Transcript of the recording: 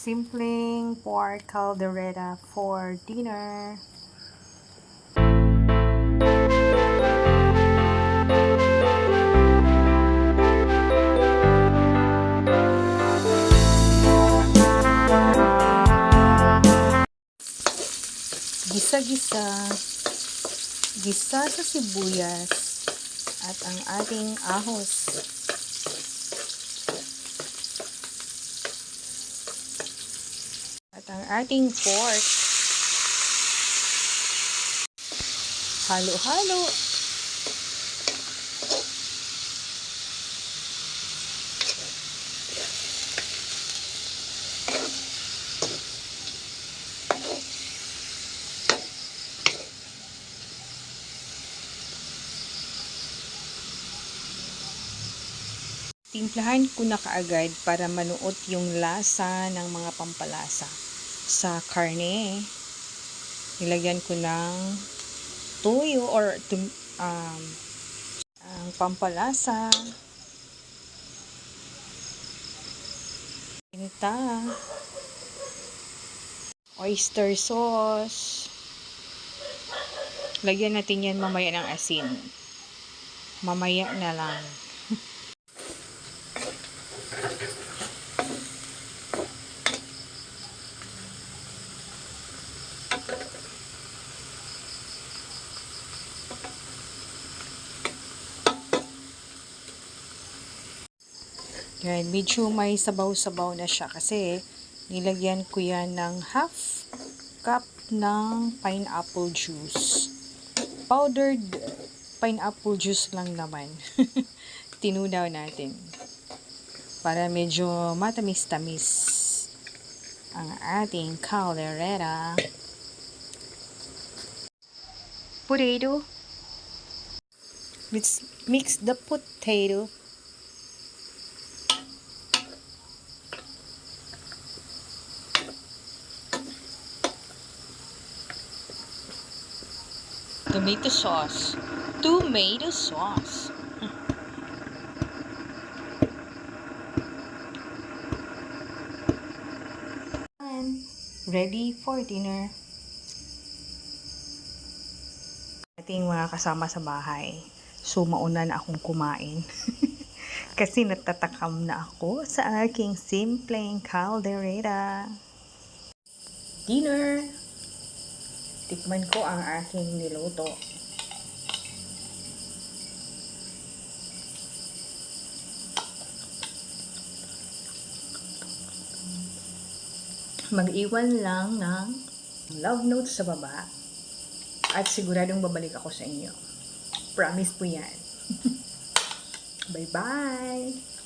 simpleng pork caldereta for dinner. Gisa-gisa, gisa sa sibuyas at ang ating ahos. At ang ating pork. Halo-halo. Timplahan ko na kaagad para manuot yung lasa ng mga pampalasa. Sa karne, nilagyan ko ng tuyo or ang pampalasa, pinta, oyster sauce. Lagyan natin yan mamaya ng asin. Mamaya na lang. Yan, medyo may sabaw-sabaw na siya kasi nilagyan ko yan ng half cup ng pineapple juice. Powdered pineapple juice lang naman. Tinunaw natin para medyo matamis-tamis ang ating caldereta. Potato. Let's mix the potato. Tomato sauce. Tomato sauce. Ready for dinner. Ating mga kasama sa bahay. So, mauna na akong kumain. Kasi natatakam na ako sa aking simpleng caldereta. Dinner. Tikman ko ang aking niluto. Mag-iwan lang ng love note sa baba at siguradong babalik ako sa inyo. Promise po yan. Bye-bye!